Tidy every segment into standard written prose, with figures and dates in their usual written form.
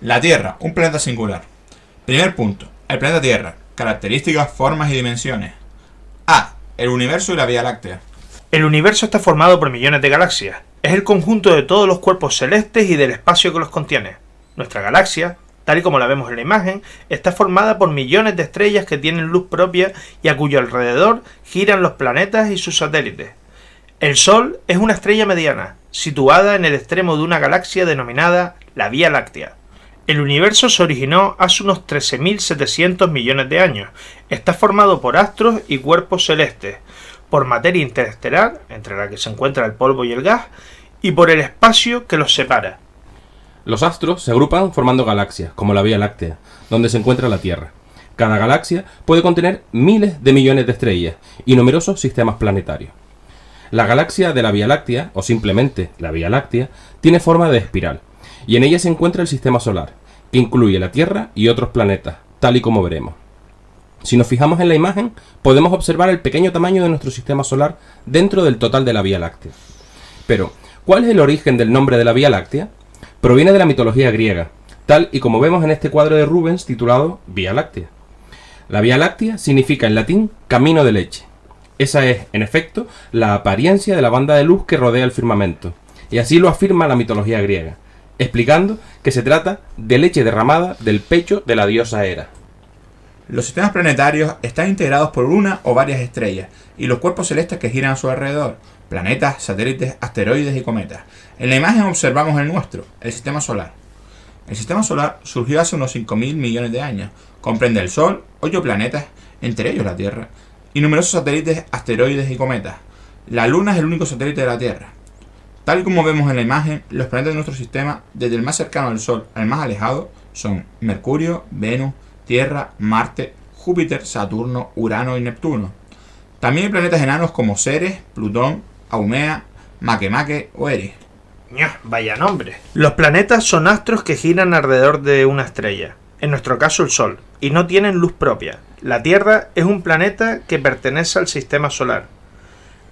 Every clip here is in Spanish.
La Tierra, un planeta singular. Primer punto. El planeta Tierra. Características, formas y dimensiones. A. El universo y la Vía Láctea. El universo está formado por millones de galaxias. Es el conjunto de todos los cuerpos celestes y del espacio que los contiene. Nuestra galaxia, tal y como la vemos en la imagen, está formada por millones de estrellas que tienen luz propia y a cuyo alrededor giran los planetas y sus satélites. El Sol es una estrella mediana, situada en el extremo de una galaxia denominada la Vía Láctea. El universo se originó hace unos 13.700 millones de años. Está formado por astros y cuerpos celestes, por materia interestelar, entre la que se encuentra el polvo y el gas, y por el espacio que los separa. Los astros se agrupan formando galaxias, como la Vía Láctea, donde se encuentra la Tierra. Cada galaxia puede contener miles de millones de estrellas y numerosos sistemas planetarios. La galaxia de la Vía Láctea, o simplemente la Vía Láctea, tiene forma de espiral, y en ella se encuentra el sistema solar, que incluye la Tierra y otros planetas, tal y como veremos. Si nos fijamos en la imagen, podemos observar el pequeño tamaño de nuestro sistema solar dentro del total de la Vía Láctea. Pero, ¿cuál es el origen del nombre de la Vía Láctea? Proviene de la mitología griega, tal y como vemos en este cuadro de Rubens titulado Vía Láctea. La Vía Láctea significa en latín camino de leche. Esa es, en efecto, la apariencia de la banda de luz que rodea el firmamento, y así lo afirma la mitología griega, explicando que se trata de leche derramada del pecho de la diosa Hera. Los sistemas planetarios están integrados por una o varias estrellas y los cuerpos celestes que giran a su alrededor, planetas, satélites, asteroides y cometas. En la imagen observamos el nuestro, el sistema solar. El sistema solar surgió hace unos 5.000 millones de años. Comprende el Sol, 8 planetas, entre ellos la Tierra, y numerosos satélites, asteroides y cometas. La Luna es el único satélite de la Tierra. Tal y como vemos en la imagen, los planetas de nuestro sistema, desde el más cercano al Sol al más alejado, son Mercurio, Venus, Tierra, Marte, Júpiter, Saturno, Urano y Neptuno. También hay planetas enanos como Ceres, Plutón, Haumea, Makemake o Eris. Vaya nombre. Los planetas son astros que giran alrededor de una estrella, en nuestro caso el Sol, y no tienen luz propia. La Tierra es un planeta que pertenece al sistema solar.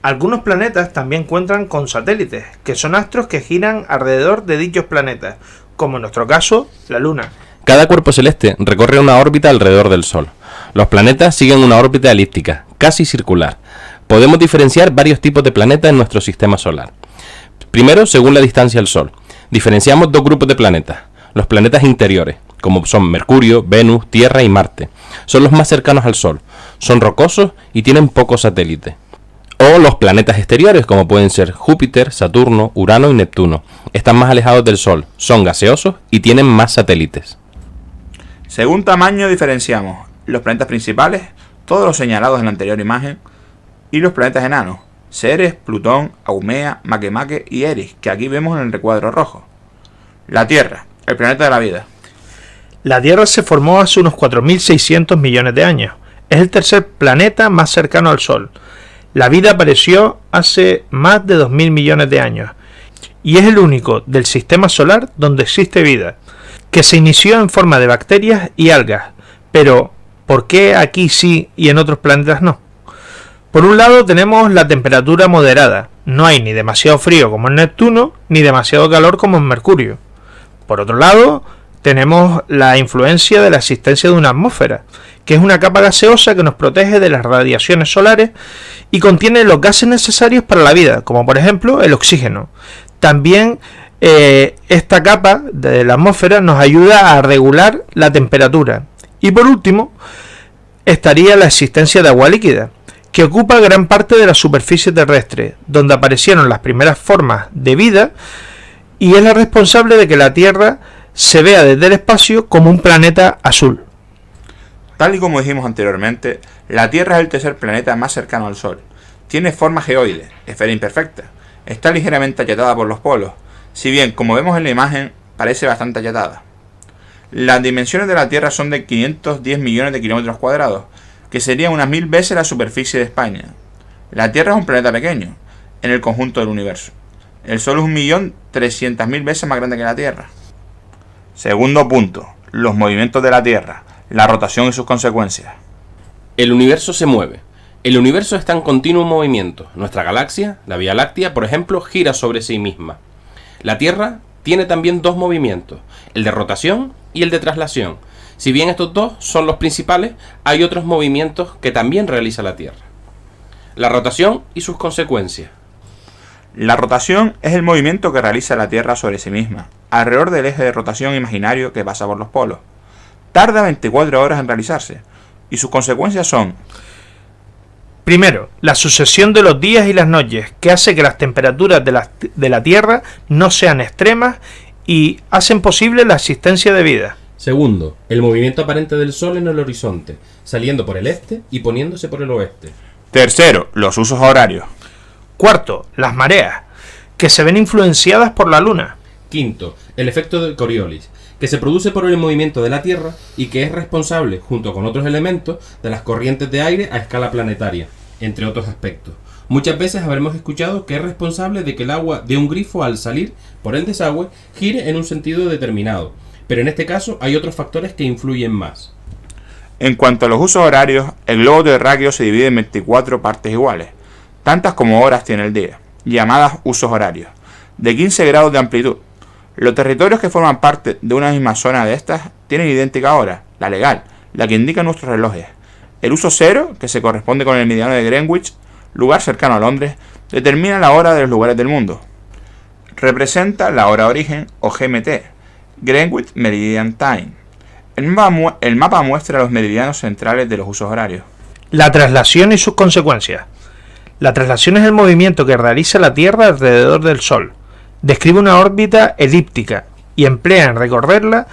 Algunos planetas también cuentan con satélites, que son astros que giran alrededor de dichos planetas, como en nuestro caso, la Luna. Cada cuerpo celeste recorre una órbita alrededor del Sol. Los planetas siguen una órbita elíptica, casi circular. Podemos diferenciar varios tipos de planetas en nuestro sistema solar. Primero, según la distancia al Sol. Diferenciamos dos grupos de planetas. Los planetas interiores, como son Mercurio, Venus, Tierra y Marte. Son los más cercanos al Sol. Son rocosos y tienen pocos satélites. O los planetas exteriores, como pueden ser Júpiter, Saturno, Urano y Neptuno. Están más alejados del Sol, son gaseosos y tienen más satélites. Según tamaño diferenciamos los planetas principales, todos los señalados en la anterior imagen, y los planetas enanos, Ceres, Plutón, Haumea, Makemake y Eris, que aquí vemos en el recuadro rojo. La Tierra, el planeta de la vida. La Tierra se formó hace unos 4.600 millones de años. Es el tercer planeta más cercano al Sol. La vida apareció hace más de 2.000 millones de años y es el único del sistema solar donde existe vida, que se inició en forma de bacterias y algas. Pero, ¿por qué aquí sí y en otros planetas no? Por un lado tenemos la temperatura moderada. No hay ni demasiado frío como en Neptuno, ni demasiado calor como en Mercurio. Por otro lado, tenemos la influencia de la existencia de una atmósfera, que es una capa gaseosa que nos protege de las radiaciones solares y contiene los gases necesarios para la vida, como por ejemplo el oxígeno. También esta capa de la atmósfera nos ayuda a regular la temperatura. Y por último, estaría la existencia de agua líquida, que ocupa gran parte de la superficie terrestre, donde aparecieron las primeras formas de vida y es la responsable de que la Tierra se vea desde el espacio como un planeta azul. Tal y como dijimos anteriormente, la Tierra es el tercer planeta más cercano al Sol. Tiene forma geoide, esfera imperfecta. Está ligeramente achatada por los polos, si bien, como vemos en la imagen, parece bastante achatada. Las dimensiones de la Tierra son de 510 millones de kilómetros cuadrados, que serían unas 1000 veces la superficie de España. La Tierra es un planeta pequeño, en el conjunto del universo. El Sol es 1.300.000 veces más grande que la Tierra. Segundo punto, los movimientos de la Tierra, la rotación y sus consecuencias. El universo se mueve. El universo está en continuo movimiento. Nuestra galaxia, la Vía Láctea, por ejemplo, gira sobre sí misma. La Tierra tiene también dos movimientos, el de rotación y el de traslación. Si bien estos dos son los principales, hay otros movimientos que también realiza la Tierra. La rotación y sus consecuencias. La rotación es el movimiento que realiza la Tierra sobre sí misma, alrededor del eje de rotación imaginario que pasa por los polos. Tarda 24 horas en realizarse, y sus consecuencias son: primero, la sucesión de los días y las noches, que hace que las temperaturas de la Tierra no sean extremas y hacen posible la existencia de vida. Segundo, el movimiento aparente del Sol en el horizonte, saliendo por el este y poniéndose por el oeste. Tercero, los usos horarios. Cuarto, las mareas, que se ven influenciadas por la Luna. Quinto, el efecto de Coriolis, que se produce por el movimiento de la Tierra y que es responsable, junto con otros elementos, de las corrientes de aire a escala planetaria, entre otros aspectos. Muchas veces habremos escuchado que es responsable de que el agua de un grifo al salir por el desagüe gire en un sentido determinado, pero en este caso hay otros factores que influyen más. En cuanto a los usos horarios, el globo terráqueo se divide en 24 partes iguales, tantas como horas tiene el día, llamadas usos horarios, de 15 grados de amplitud. Los territorios que forman parte de una misma zona de estas tienen idéntica hora, la legal, la que indican nuestros relojes. El uso cero, que se corresponde con el meridiano de Greenwich, lugar cercano a Londres, determina la hora de los lugares del mundo. Representa la hora origen o GMT, Greenwich Meridian Time. El mapa muestra los meridianos centrales de los usos horarios. La traslación y sus consecuencias. La traslación es el movimiento que realiza la Tierra alrededor del Sol. Describe una órbita elíptica y emplea en recorrerla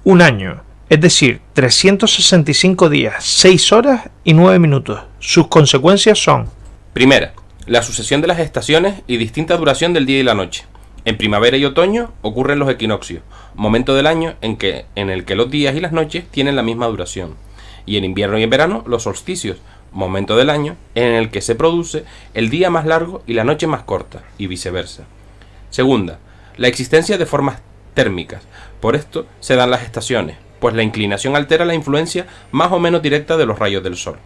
un año, es decir, 365 días, 6 horas y 9 minutos. Sus consecuencias son: primera, la sucesión de las estaciones y distinta duración del día y la noche. En primavera y otoño ocurren los equinoccios, momento del año en el que los días y las noches tienen la misma duración. Y en invierno y en verano los solsticios, momento del año en el que se produce el día más largo y la noche más corta, y viceversa. Segunda, la existencia de formas térmicas. Por esto se dan las estaciones, pues la inclinación altera la influencia más o menos directa de los rayos del Sol.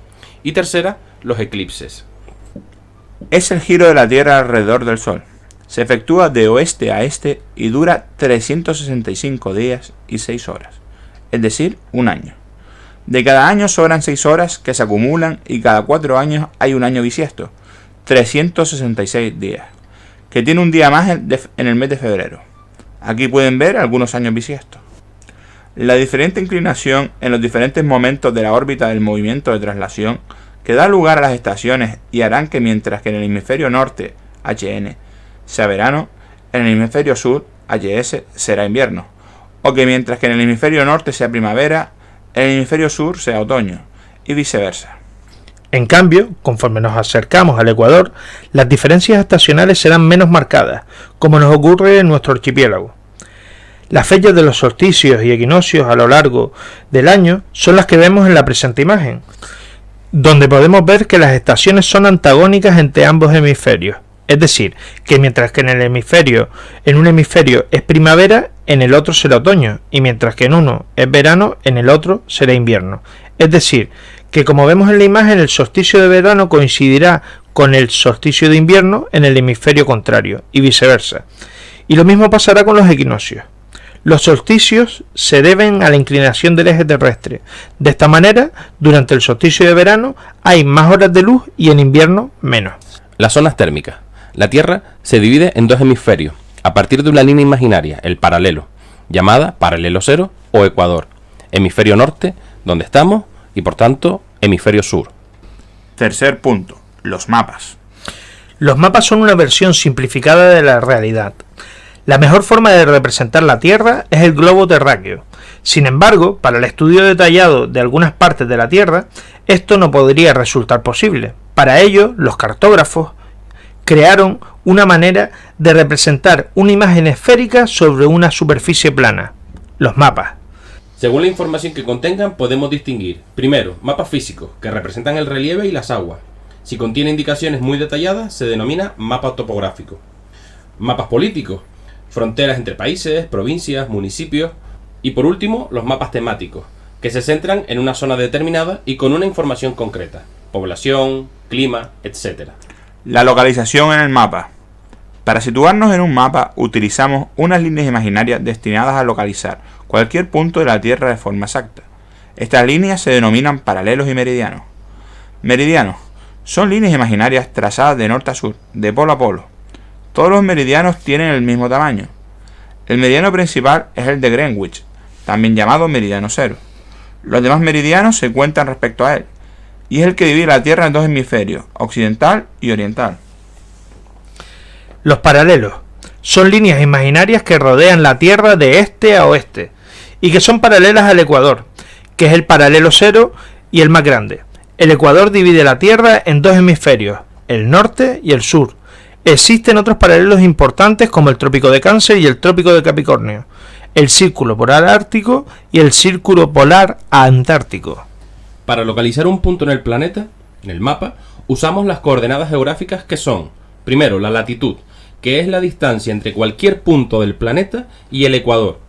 Y tercera, los eclipses. Es el giro de la Tierra alrededor del Sol. Se efectúa de oeste a este y dura 365 días y 6 horas, es decir, un año. De cada año sobran 6 horas que se acumulan y cada 4 años hay un año bisiesto, 366 días, que tiene un día más en el mes de febrero. Aquí pueden ver algunos años bisiestos. La diferente inclinación en los diferentes momentos de la órbita del movimiento de traslación que da lugar a las estaciones y harán que mientras que en el hemisferio norte, HN, sea verano, en el hemisferio sur, HS, será invierno, o que mientras que en el hemisferio norte sea primavera, en el hemisferio sur sea otoño, y viceversa. En cambio, conforme nos acercamos al Ecuador, las diferencias estacionales serán menos marcadas, como nos ocurre en nuestro archipiélago. Las fechas de los solsticios y equinoccios a lo largo del año son las que vemos en la presente imagen, donde podemos ver que las estaciones son antagónicas entre ambos hemisferios. Es decir, que mientras que en un hemisferio es primavera, en el otro será otoño, y mientras que en uno es verano, en el otro será invierno. Es decir, que como vemos en la imagen, el solsticio de verano coincidirá con el solsticio de invierno en el hemisferio contrario, y viceversa. Y lo mismo pasará con los equinoccios. Los solsticios se deben a la inclinación del eje terrestre. De esta manera, durante el solsticio de verano hay más horas de luz y en invierno menos. Las zonas térmicas. La Tierra se divide en dos hemisferios, a partir de una línea imaginaria, el paralelo, llamada paralelo cero o ecuador. Hemisferio norte, donde estamos, y por tanto, hemisferio sur. Tercer punto, los mapas. Los mapas son una versión simplificada de la realidad. La mejor forma de representar la Tierra es el globo terráqueo. Sin embargo, para el estudio detallado de algunas partes de la Tierra, esto no podría resultar posible. Para ello, los cartógrafos crearon una manera de representar una imagen esférica sobre una superficie plana, los mapas. Según la información que contengan, podemos distinguir, primero, mapas físicos, que representan el relieve y las aguas. Si contiene indicaciones muy detalladas, se denomina mapa topográfico. Mapas políticos, fronteras entre países, provincias, municipios. Y por último, los mapas temáticos, que se centran en una zona determinada y con una información concreta, población, clima, etc. La localización en el mapa. Para situarnos en un mapa utilizamos unas líneas imaginarias destinadas a localizar cualquier punto de la Tierra de forma exacta. Estas líneas se denominan paralelos y meridianos. Meridianos son líneas imaginarias trazadas de norte a sur, de polo a polo. Todos los meridianos tienen el mismo tamaño. El meridiano principal es el de Greenwich, también llamado meridiano cero. Los demás meridianos se cuentan respecto a él, y es el que divide la Tierra en dos hemisferios, occidental y oriental. Los paralelos son líneas imaginarias que rodean la Tierra de este a oeste y que son paralelas al ecuador, que es el paralelo cero y el más grande. El ecuador divide la Tierra en dos hemisferios, el norte y el sur. Existen otros paralelos importantes como el trópico de Cáncer y el trópico de Capricornio, el círculo polar ártico y el círculo polar antártico. Para localizar un punto en el planeta, en el mapa, usamos las coordenadas geográficas que son, primero, la latitud, que es la distancia entre cualquier punto del planeta y el ecuador.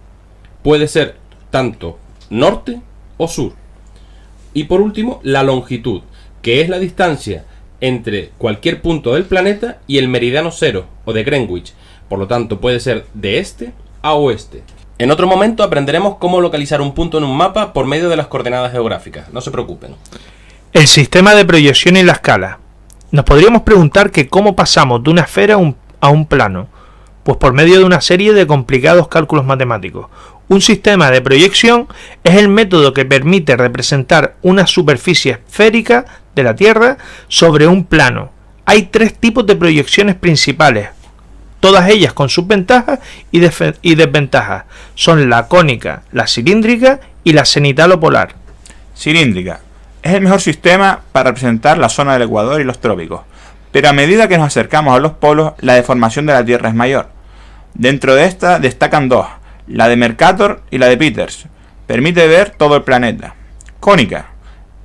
Puede ser tanto norte o sur. Y por último, la longitud, que es la distancia entre cualquier punto del planeta y el meridiano cero o de Greenwich. Por lo tanto, puede ser de este a oeste. En otro momento aprenderemos cómo localizar un punto en un mapa por medio de las coordenadas geográficas. No se preocupen. El sistema de proyección y la escala. Nos podríamos preguntar que cómo pasamos de una esfera a un plano. Pues por medio de una serie de complicados cálculos matemáticos. Un sistema de proyección es el método que permite representar una superficie esférica de la Tierra sobre un plano. Hay tres tipos de proyecciones principales, todas ellas con sus ventajas y desventajas. Son la cónica, la cilíndrica y la cenital o polar. Cilíndrica. Es el mejor sistema para representar la zona del ecuador y los trópicos, pero a medida que nos acercamos a los polos, la deformación de la Tierra es mayor. Dentro de esta destacan dos, la de Mercator y la de Peters. Permite ver todo el planeta. Cónica.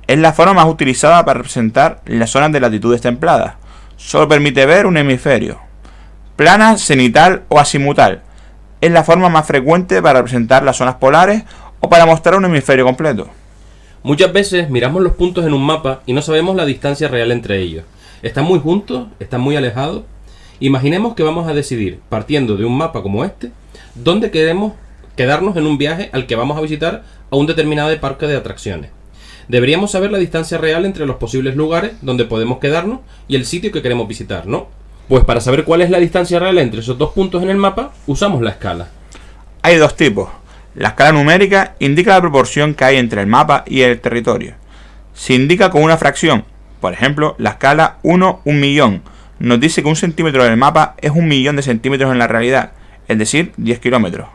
Es la forma más utilizada para representar las zonas de latitudes templadas. Solo permite ver un hemisferio. Plana, cenital o azimutal. Es la forma más frecuente para representar las zonas polares o para mostrar un hemisferio completo. Muchas veces miramos los puntos en un mapa y no sabemos la distancia real entre ellos. ¿Están muy juntos? ¿Están muy alejados? Imaginemos que vamos a decidir, partiendo de un mapa como este, dónde queremos quedarnos en un viaje al que vamos a visitar a un determinado parque de atracciones. Deberíamos saber la distancia real entre los posibles lugares donde podemos quedarnos y el sitio que queremos visitar, ¿no? Pues para saber cuál es la distancia real entre esos dos puntos en el mapa, usamos la escala. Hay dos tipos. La escala numérica indica la proporción que hay entre el mapa y el territorio. Se indica con una fracción. Por ejemplo, la escala 1/1.000.000 nos dice que un centímetro del mapa es 1.000.000 de centímetros en la realidad, es decir, 10 kilómetros.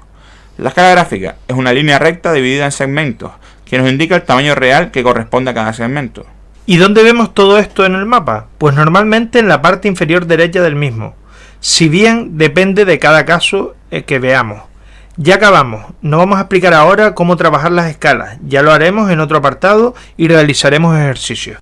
La escala gráfica es una línea recta dividida en segmentos, que nos indica el tamaño real que corresponde a cada segmento. ¿Y dónde vemos todo esto en el mapa? Pues normalmente en la parte inferior derecha del mismo, si bien depende de cada caso que veamos. Ya acabamos, no vamos a explicar ahora cómo trabajar las escalas, ya lo haremos en otro apartado y realizaremos ejercicios.